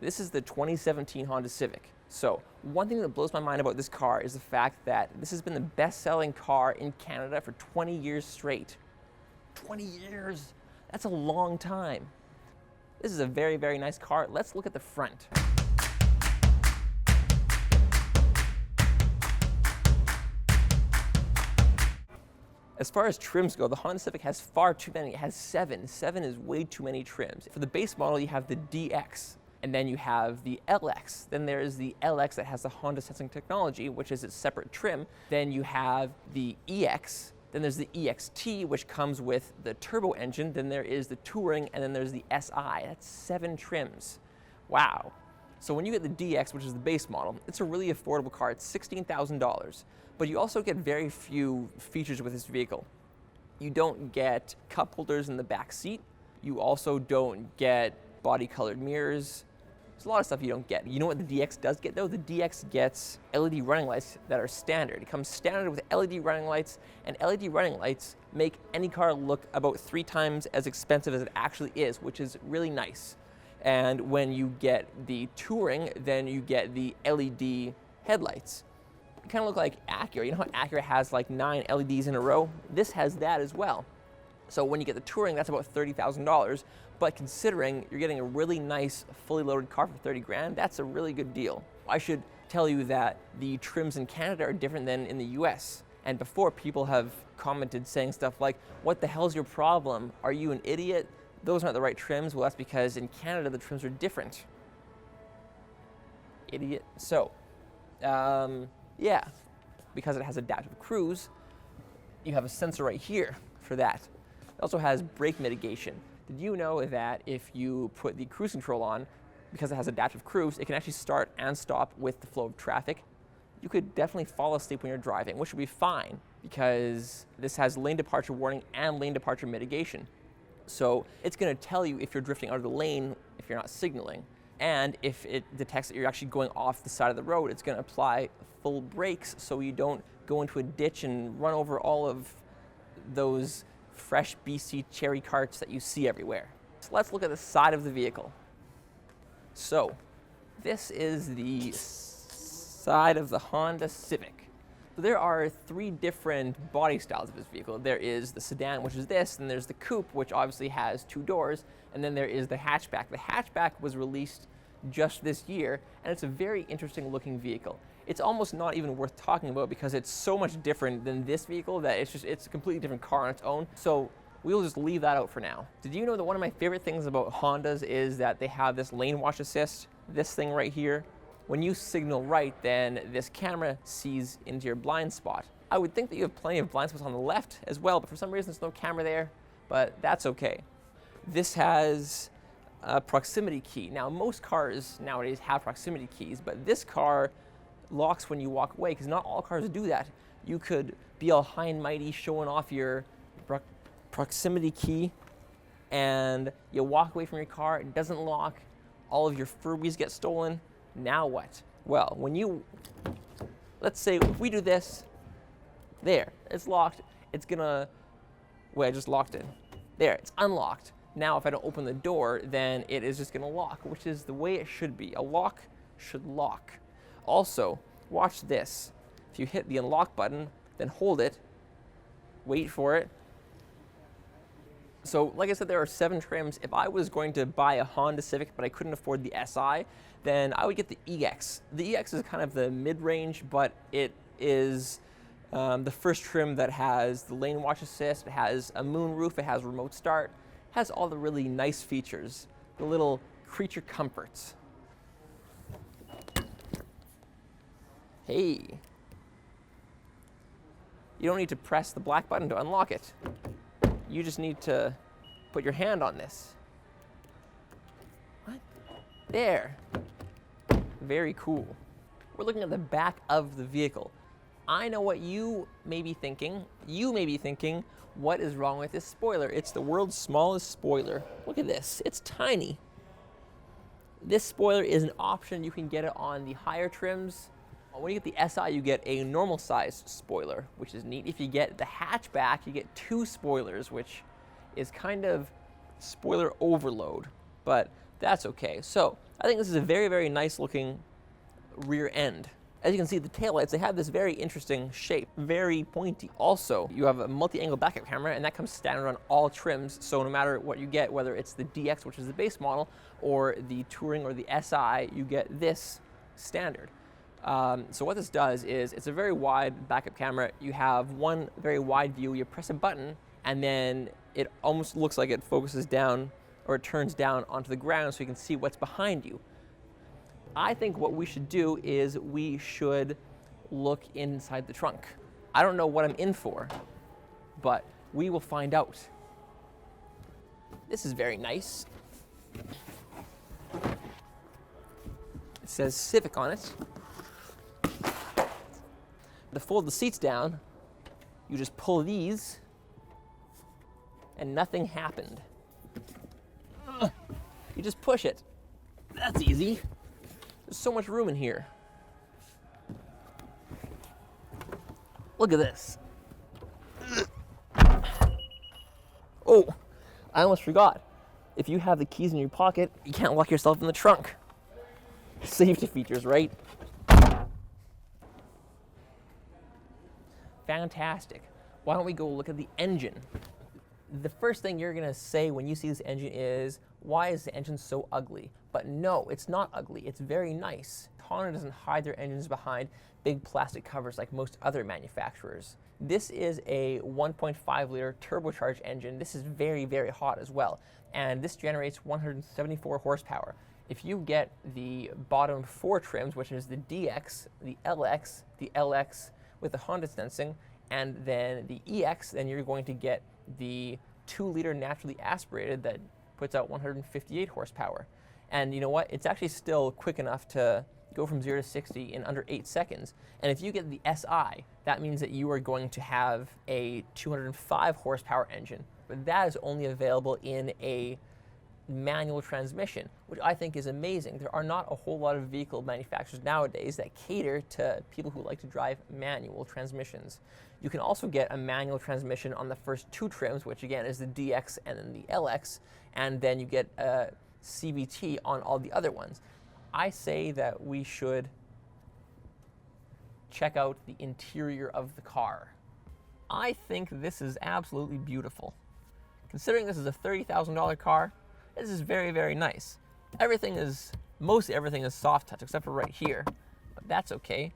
This is the 2017 Honda Civic. So one thing that blows my mind about this car is the fact that this has been the best-selling car in Canada for 20 years straight. 20 years! That's a long time. This is a very, very nice car. Let's look at the front. As far as trims go, the Honda Civic has far too many. It has 7. 7 is way too many trims. For the base model, you have the DX, and then you have the LX. Then there is the LX that has the Honda sensing technology, which is its separate trim. Then you have the EX. Then there's the EXT, which comes with the turbo engine. Then there is the Touring, and then there's the SI. That's 7 trims. Wow. So when you get the DX, which is the base model, it's a really affordable car. It's $16,000. But you also get very few features with this vehicle. You don't get cup holders in the back seat. You also don't get body-colored mirrors. There's a lot of stuff you don't get. You know what the DX does get, though? The DX gets LED running lights that are standard. It comes standard with LED running lights, and LED running lights make any car look about 3 times as expensive as it actually is, which is really nice. And when you get the Touring, then you get the LED headlights. It kind of look like Acura. You know how Acura has like 9 LEDs in a row? This has that as well. So when you get the Touring, that's about $30,000. But considering you're getting a really nice, fully loaded car for 30 grand, that's a really good deal. I should tell you that the trims in Canada are different than in the US. And before, people have commented saying stuff like, "What the hell's your problem? Are you an idiot? Those aren't the right trims." Well, that's because in Canada, the trims are different. Idiot. So, yeah, because it has adaptive cruise, you have a sensor right here for that. It also has brake mitigation. Did you know that if you put the cruise control on, because it has adaptive cruise, it can actually start and stop with the flow of traffic? You could definitely fall asleep when you're driving, which would be fine because this has lane departure warning and lane departure mitigation. So it's going to tell you if you're drifting out of the lane if you're not signaling. And if it detects that you're actually going off the side of the road, it's going to apply full brakes so you don't go into a ditch and run over all of those fresh BC cherry carts that you see everywhere. So let's look at the side of the vehicle. So this is the side of the Honda Civic. So there are 3 different body styles of this vehicle. There is the sedan, which is this, and there's the coupe, which obviously has 2 doors, and then there is the hatchback. The hatchback was released just this year, and it's a very interesting looking vehicle. It's almost not even worth talking about because it's so much different than this vehicle that it's a completely different car on its own. So we'll just leave that out for now. Did you know that one of my favorite things about Hondas is that they have this lane watch assist, this thing right here? When you signal right, then this camera sees into your blind spot. I would think that you have plenty of blind spots on the left as well, but for some reason there's no camera there, but that's okay. This has a proximity key. Now, most cars nowadays have proximity keys, but this car locks when you walk away, because not all cars do that. You could be all high and mighty showing off your proximity key, and you walk away from your car, it doesn't lock, all of your Furbies get stolen. Now what? Well, let's say if we do this, there, it's locked, it's gonna, wait, I just locked it. There, it's unlocked. Now if I don't open the door, then it is just gonna lock, which is the way it should be. A lock should lock. Also, watch this. If you hit the unlock button, then hold it, wait for it. So like I said, there are 7 trims. If I was going to buy a Honda Civic, but I couldn't afford the SI, then I would get the EX. The EX is kind of the mid-range, but it is the first trim that has the lane watch assist, it has a moonroof, it has remote start, it has all the really nice features, the little creature comforts. Hey, you don't need to press the black button to unlock it. You just need to put your hand on this. What? There. Very cool. We're looking at the back of the vehicle. I know what you may be thinking. You may be thinking, what is wrong with this spoiler? It's the world's smallest spoiler. Look at this. It's tiny. This spoiler is an option. You can get it on the higher trims. When you get the SI, you get a normal sized spoiler, which is neat. If you get the hatchback, you get 2 spoilers, which is kind of spoiler overload, but that's okay. So I think this is a very, very nice looking rear end. As you can see, the taillights, they have this very interesting shape, very pointy. Also, you have a multi-angle backup camera, and that comes standard on all trims, so no matter what you get, whether it's the DX, which is the base model, or the Touring or the SI, you get this standard. So what this does is, it's a very wide backup camera. You have one very wide view, you press a button, and then it almost looks like it focuses down, or it turns down onto the ground so you can see what's behind you. I think what we should do is we should look inside the trunk. I don't know what I'm in for, but we will find out. This is very nice. It says Civic on it. To fold the seats down, you just pull these, and nothing happened. You just push it. That's easy. There's so much room in here. Look at this. Oh, I almost forgot. If you have the keys in your pocket, you can't lock yourself in the trunk. Safety features, right? Fantastic. Why don't we go look at the engine? The first thing you're gonna say when you see this engine is, why is the engine so ugly? But no, it's not ugly, it's very nice. Honda doesn't hide their engines behind big plastic covers like most other manufacturers. This is a 1.5 liter turbocharged engine. This is very, very hot as well. And this generates 174 horsepower. If you get the bottom 4 trims, which is the DX, the LX with the Honda sensing, and then the EX, then you're going to get the 2 liter naturally aspirated that puts out 158 horsepower. And you know what? It's actually still quick enough to go from 0 to 60 in under 8 seconds. And if you get the SI, that means that you are going to have a 205 horsepower engine. But that is only available in a manual transmission, which I think is amazing. There are not a whole lot of vehicle manufacturers nowadays that cater to people who like to drive manual transmissions. You can also get a manual transmission on the first 2 trims, which again is the DX and then the LX, and then you get a CVT on all the other ones. I say that we should check out the interior of the car. I think this is absolutely beautiful. Considering this is a $30,000 car, this is very, very nice. Mostly everything is soft touch except for right here, but that's okay.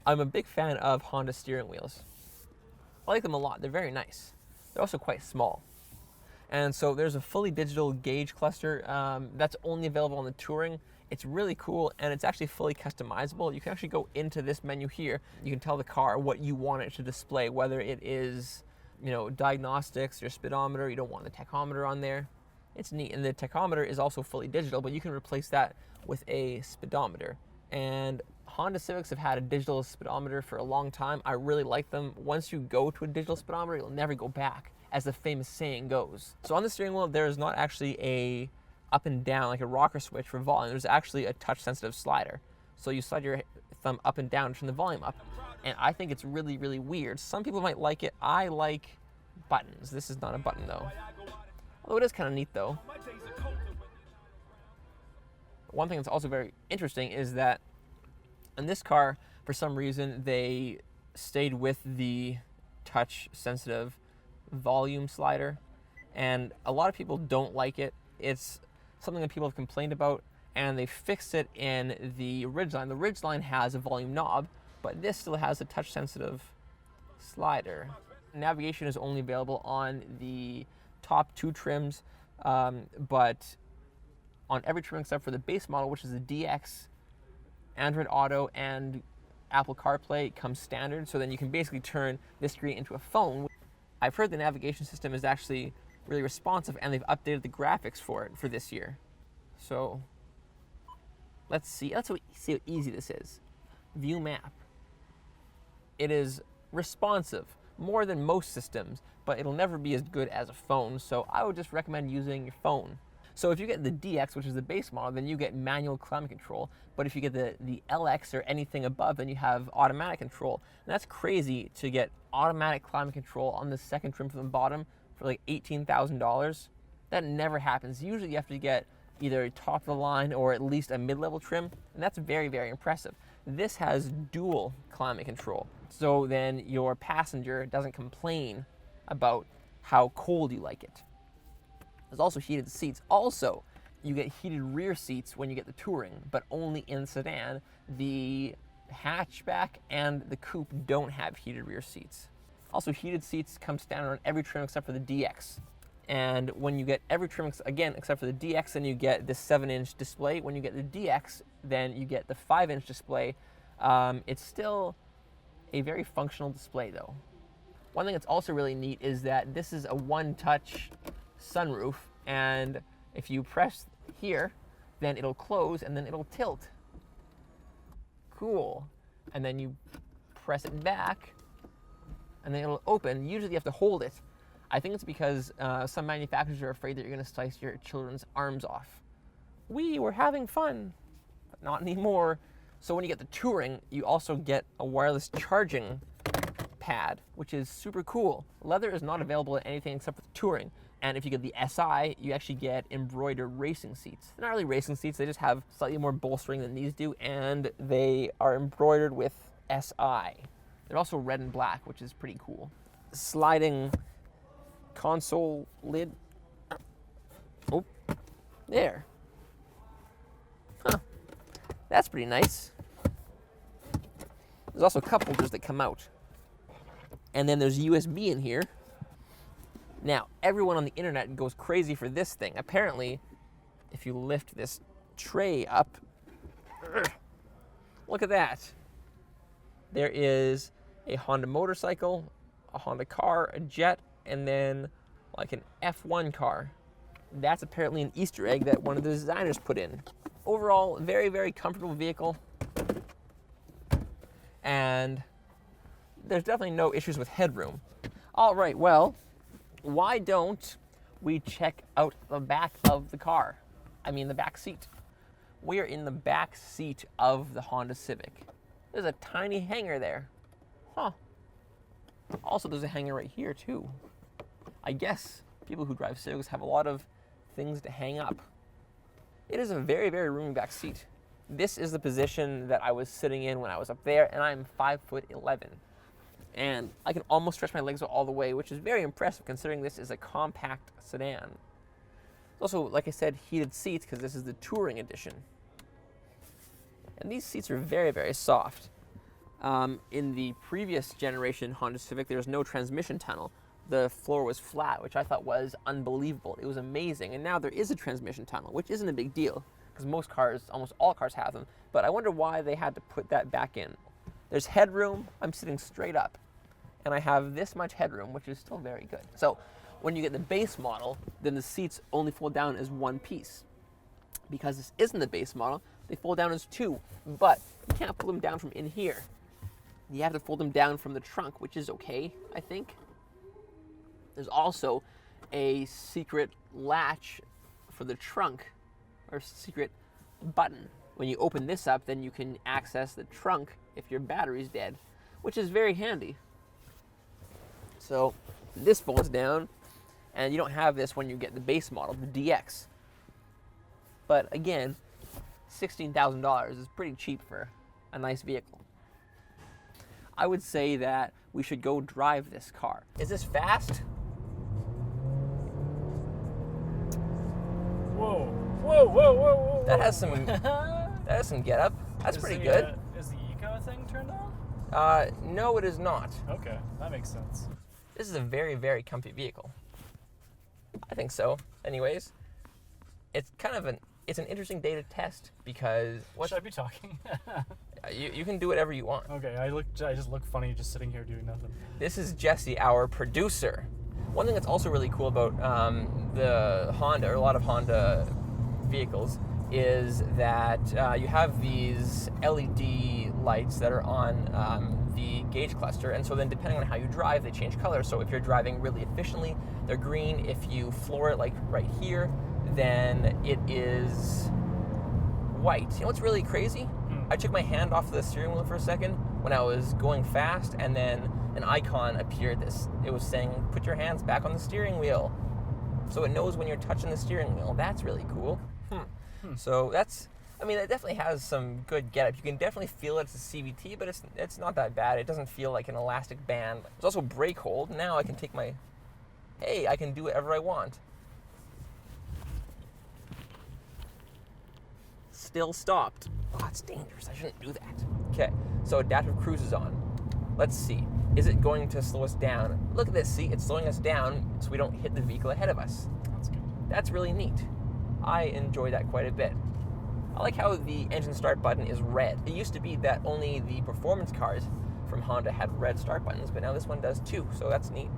I'm a big fan of Honda steering wheels. I like them a lot, they're very nice. They're also quite small. And so there's a fully digital gauge cluster that's only available on the Touring. It's really cool, and it's actually fully customizable. You can actually go into this menu here. You can tell the car what you want it to display, whether it is, you know, diagnostics, your speedometer. You don't want the tachometer on there. It's neat, and the tachometer is also fully digital, but you can replace that with a speedometer. And Honda Civics have had a digital speedometer for a long time. I really like them. Once you go to a digital speedometer, you'll never go back, as the famous saying goes. So on the steering wheel, there is not actually a up and down, like a rocker switch for volume. There's actually a touch-sensitive slider. So you slide your thumb up and down to turn the volume up. And I think it's really, really weird. Some people might like it. I like buttons. This is not a button, though. Although it is kind of neat, though. One thing that's also very interesting is that in this car, for some reason, they stayed with the touch-sensitive volume slider. And a lot of people don't like it. It's something that people have complained about, and they fixed it in the Ridgeline. The Ridgeline has a volume knob, but this still has a touch-sensitive slider. Navigation is only available on the top 2 trims, but on every trim except for the base model, which is the DX, Android Auto and Apple CarPlay comes standard, so then you can basically turn this screen into a phone. I've heard the navigation system is actually really responsive, and they've updated the graphics for it for this year. So let's see how easy this is. View map. It is responsive, more than most systems, but it'll never be as good as a phone, so I would just recommend using your phone. So if you get the DX, which is the base model, then you get manual climate control, but if you get the LX or anything above, then you have automatic control. And that's crazy to get automatic climate control on the second trim from the bottom for like $18,000. That never happens. Usually you have to get either top of the line or at least a mid-level trim, and that's very, very impressive. This has dual climate control, so then your passenger doesn't complain about how cold you like it. There's also heated seats. Also, you get heated rear seats when you get the Touring, but only in sedan. The hatchback and the coupe don't have heated rear seats. Also, heated seats come standard on every trim except for the DX. And when you get every trim, again, except for the DX, then you get this 7-inch display. When you get the DX, then you get the 5-inch display. It's still a very functional display, though. One thing that's also really neat is that this is a one-touch sunroof, and if you press here, then it'll close and then it'll tilt. Cool. And then you press it back, and then it'll open. Usually you have to hold it. I think it's because some manufacturers are afraid that you're going to slice your children's arms off. We were having fun, but not anymore. So when you get the Touring, you also get a wireless charging pad, which is super cool. Leather is not available in anything except for the Touring. And if you get the SI, you actually get embroidered racing seats. They're not really racing seats, they just have slightly more bolstering than these do, and they are embroidered with SI. They're also red and black, which is pretty cool. Sliding console lid. Oh, there. Huh. That's pretty nice. There's also cup holders that come out. And then there's USB in here. Now, everyone on the internet goes crazy for this thing. Apparently, if you lift this tray up, look at that. There is a Honda motorcycle, a Honda car, a Jet, and then like an F1 car. That's apparently an Easter egg that one of the designers put in. Overall, very, very comfortable vehicle. And there's definitely no issues with headroom. All right, well, why don't we check out the back of the car? I mean, the back seat. We are in the back seat of the Honda Civic. There's a tiny hanger there. Huh. Also, there's a hanger right here, too. I guess people who drive Civics have a lot of things to hang up. It is a very, very roomy back seat. This is the position that I was sitting in when I was up there, and I'm 5'11". And I can almost stretch my legs out all the way, which is very impressive considering this is a compact sedan. Also, like I said, heated seats because this is the Touring edition. And these seats are very, very soft. In the previous generation Honda Civic, there was no transmission tunnel. The floor was flat, which I thought was unbelievable. It was amazing. And now there is a transmission tunnel, which isn't a big deal because most cars, almost all cars have them. But I wonder why they had to put that back in. There's headroom. I'm sitting straight up. And I have this much headroom, which is still very good. So when you get the base model, then the seats only fold down as one piece. Because this isn't the base model, they fold down as two. But you can't pull them down from in here. You have to fold them down from the trunk, which is okay, I think. There's also a secret latch for the trunk, or secret button. When you open this up, then you can access the trunk if your battery's dead, which is very handy. So this folds down, and you don't have this when you get the base model, the DX. But again, $16,000 is pretty cheap for a nice vehicle. I would say that we should go drive this car. Is this fast? Whoa, whoa, whoa, whoa, whoa. That has some get up. That's pretty good. Is the eco thing turned on? No, it is not. Okay, that makes sense. This is a very, very comfy vehicle. I think so. Anyways, it's kind of an interesting day to test because Should I be talking? you can do whatever you want. Okay, I just look funny just sitting here doing nothing. This is Jesse, our producer. One thing that's also really cool about the Honda, or a lot of Honda vehicles, is that you have these LED lights that are on the gauge cluster, and so then depending on how you drive, they change color. So if you're driving really efficiently, they're green. If you floor it like right here, then it is white. You know what's really crazy? I took my hand off the steering wheel for a second when I was going fast, and then an icon appeared. It was saying, put your hands back on the steering wheel. So it knows when you're touching the steering wheel. That's really cool. So that's, I mean, it definitely has some good getup. You can definitely feel it's a CVT, but it's not that bad. It doesn't feel like an elastic band. There's also brake hold. Now I can take my, hey, I can do whatever I want. Still stopped. Oh, it's dangerous. I shouldn't do that. Okay, so adaptive cruise is on. Let's see. Is it going to slow us down? Look at this. See, it's slowing us down so we don't hit the vehicle ahead of us. That's good. That's really neat. I enjoy that quite a bit. I like how the engine start button is red. It used to be that only the performance cars from Honda had red start buttons, but now this one does too, so that's neat.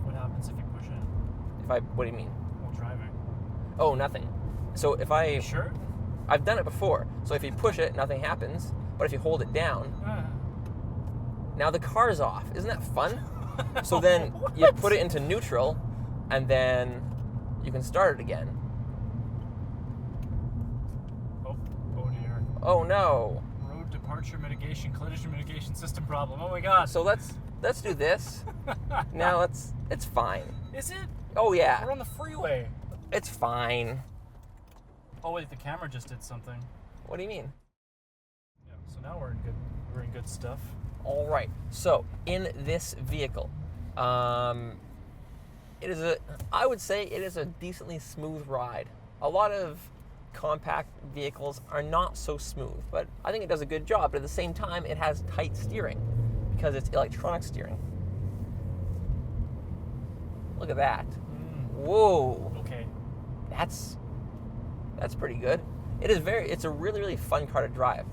What happens if you push it? What do you mean? While driving. Oh, nothing. So if I... You sure? I've done it before. So if you push it, nothing happens. But if you hold it down, now the car's off. Isn't that fun? So then you put it into neutral, and then you can start it again. Oh dear. Oh no. Road departure mitigation, collision mitigation system problem. Oh my god. So let's do this. Now it's fine. Is it? Oh yeah. We're on the freeway. It's fine. Oh wait, the camera just did something. What do you mean? Yeah. So now we're in good stuff. All right. So in this vehicle, I would say it is a decently smooth ride. A lot of compact vehicles are not so smooth, but I think it does a good job. But at the same time, it has tight steering because it's electronic steering. Look at that. Whoa. Okay. That's pretty good. It's a really, really fun car to drive.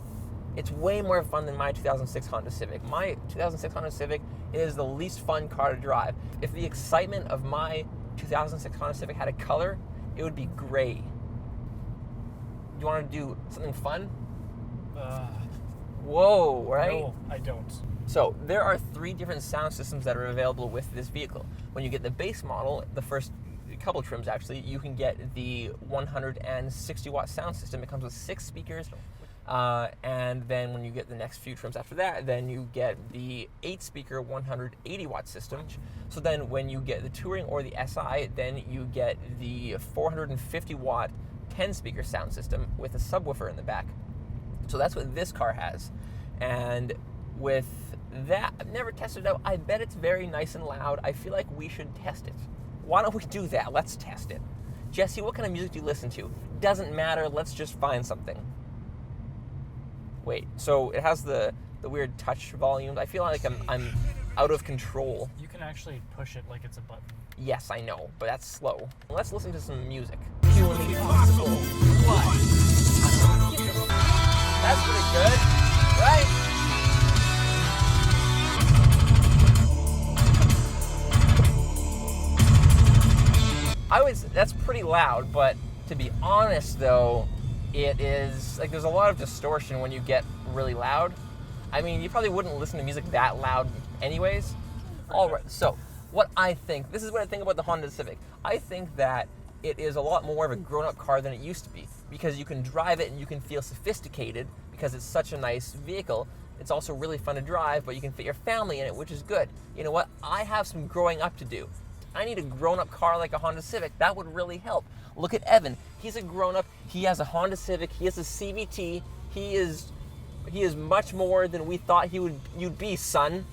It's way more fun than my 2006 Honda Civic. My 2006 Honda Civic is the least fun car to drive. If the excitement of my 2006 Honda Civic had a color, it would be gray. You want to do something fun? Whoa, right? No, I don't. So there are 3 different sound systems that are available with this vehicle. When you get the base model, the first couple trims actually, you can get the 160 watt sound system. It comes with 6 speakers. And then when you get the next few trims after that, then you get the 8-speaker 180 watt system. So then when you get the Touring or the SI, then you get the 450 watt 10-speaker sound system with a subwoofer in the back. So that's what this car has. And with that, I've never tested it out. I bet it's very nice and loud. I feel like we should test it. Why don't we do that? Let's test it. Jesse, what kind of music do you listen to? Doesn't matter. Let's just find something. Wait, so it has the weird touch volume. I feel like I'm out of control. You can actually push it like it's a button. Yes, I know, but that's slow. Let's listen to some music. Humanly possible. What? That's pretty good, right? That's pretty loud, but to be honest though, it is, like, there's a lot of distortion when you get really loud. I mean, you probably wouldn't listen to music that loud anyways. All right, so what I think, this is what I think about the Honda Civic. I think that it is a lot more of a grown-up car than it used to be because you can drive it and you can feel sophisticated because it's such a nice vehicle. It's also really fun to drive, but you can fit your family in it, which is good. You know what? I have some growing up to do. I need a grown-up car like a Honda Civic. That would really help. Look at Evan. He's a grown-up. He has a Honda Civic. He has a CVT. He is much more than we thought you'd be, son.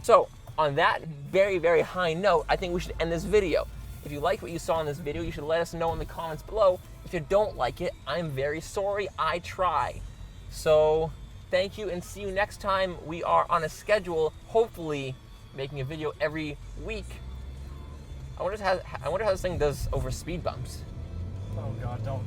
So, on that very, very high note, I think we should end this video. If you like what you saw in this video, you should let us know in the comments below. If you don't like it, I'm very sorry. I try. So, thank you and see you next time. We are on a schedule, hopefully making a video every week. I wonder how this thing does over speed bumps. Oh god, don't.